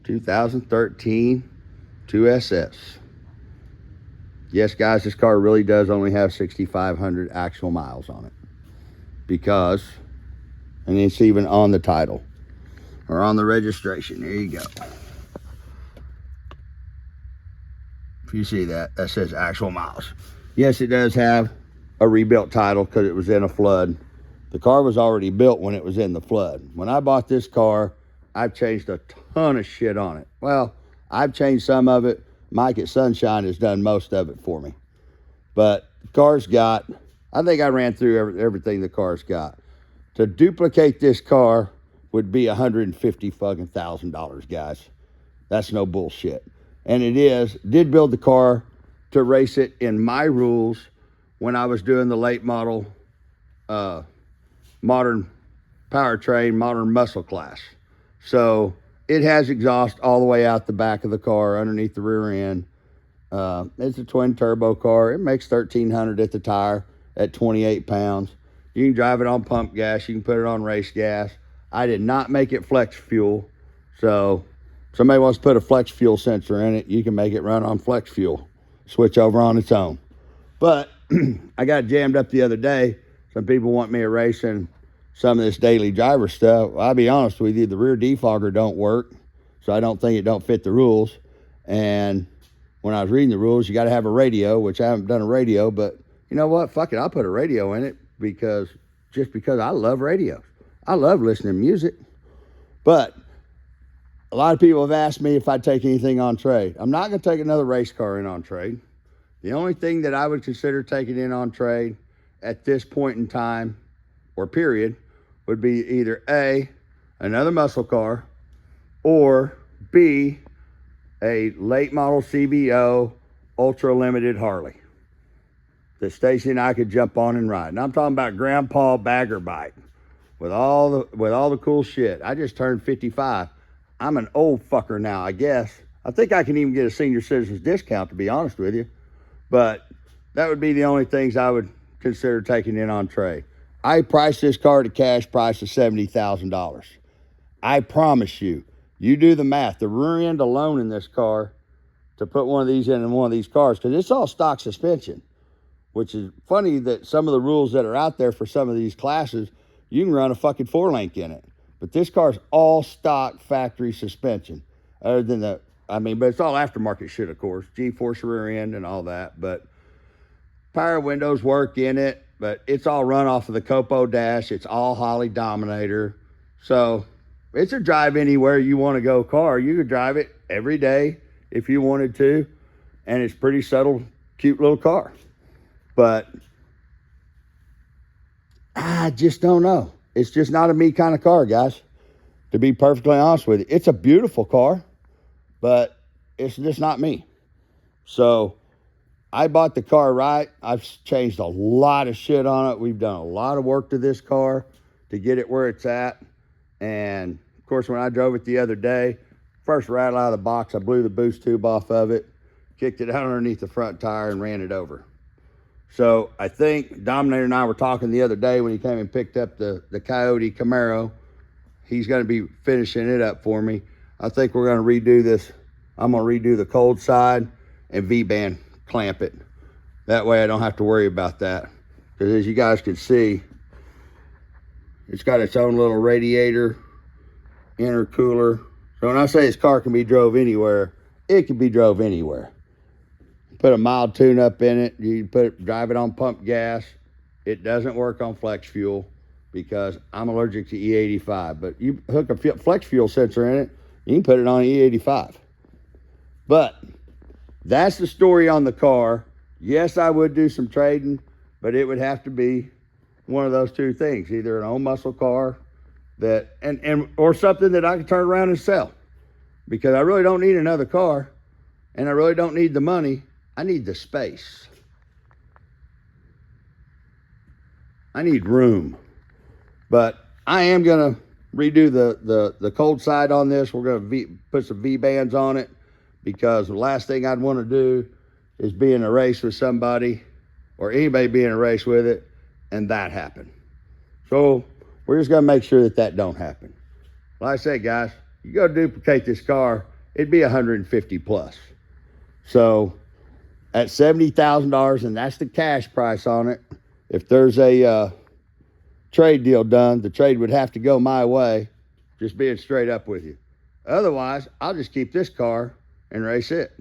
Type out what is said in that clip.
2013 2SS. Yes, guys, this car really does only have 6,500 actual miles on it. Because, and it's even on the title or on the registration. There you go. If you see that, that says actual miles. Yes, it does have a rebuilt title because it was in a flood. The car was already built when it was in the flood. When I bought this car, I've changed a ton of shit on it. Well, I've changed some of it. Mike at Sunshine has done most of it for me. But the car's got, I think I ran through everything the car's got. To duplicate this car would be $150,000, guys. That's no bullshit. And it did build the car to race it in my rules when I was doing the late model modern powertrain, modern muscle class. So it has exhaust all the way out the back of the car, underneath the rear end. It's a twin turbo car. It makes 1,300 at the tire at 28 pounds. You can drive it on pump gas. You can put it on race gas. I did not make it flex fuel. So if somebody wants to put a flex fuel sensor in it, you can make it run on flex fuel. Switch over on its own. But I got jammed up the other day. Some people want me erasing some of this daily driver stuff. Well, I'll be honest with you, the rear defogger don't work. So I don't think it don't fit the rules. And when I was reading the rules, you got to have a radio, which I haven't done a radio, but you know what? Fuck it. I'll put a radio in it because I love radios. I love listening to music. But a lot of people have asked me if I'd take anything on trade. I'm not going to take another race car in on trade. The only thing that I would consider taking in on trade at this point in time or period would be either A, another muscle car, or B, a late model CVO ultra limited Harley that Stacy and I could jump on and ride. And I'm talking about grandpa bagger bike with all the cool shit. I just turned 55. I'm an old fucker now, I guess. I think I can even get a senior citizens discount, to be honest with you. But that would be the only things I would consider taking in on trade. I priced this car at a cash price of $70,000. I promise you, you do the math. The rear end alone in this car, to put one of these in one of these cars, because it's all stock suspension, which is funny that some of the rules that are out there for some of these classes, you can run a fucking 4-link in it. But this car's all stock factory suspension. Other than but it's all aftermarket shit, of course. G-force rear end and all that. But power windows work in it, but it's all run off of the Copo dash. It's all Holley Dominator. So it's a drive anywhere you want to go car. You could drive it every day if you wanted to. And it's pretty subtle, cute little car. But I just don't know. It's just not a me kind of car, guys. To be perfectly honest with you. It's a beautiful car, but it's just not me. So I bought the car right. I've changed a lot of shit on it. We've done a lot of work to this car to get it where it's at. And of course, when I drove it the other day, first rattle out of the box, I blew the boost tube off of it, kicked it out underneath the front tire and ran it over. So I think Dominator and I were talking the other day when he came and picked up the Coyote Camaro. He's going to be finishing it up for me. I think we're going to redo this. I'm going to redo the cold side and V-band clamp it. That way I don't have to worry about that. Because as you guys can see, it's got its own little radiator, intercooler. So when I say this car can be drove anywhere, it can be drove anywhere. Put a mild tune-up in it. You drive it on pump gas. It doesn't work on flex fuel because I'm allergic to E85. But you hook a flex fuel sensor in it, you can put it on E85. But that's the story on the car. Yes, I would do some trading, but it would have to be one of those two things, either an old muscle car that or something that I can turn around and sell, because I really don't need another car and I really don't need the money. I need the space. I need room. But I am going to redo the cold side on this. We're going to put some V-bands on it, because the last thing I'd want to do is be in a race with somebody or anybody be in a race with it and that happen. So we're just going to make sure that don't happen. Like I said, guys, you got to duplicate this car. it'd be 150 plus. So at $70,000, and that's the cash price on it. If there's a trade deal done, the trade would have to go my way, just being straight up with you. Otherwise, I'll just keep this car and race it.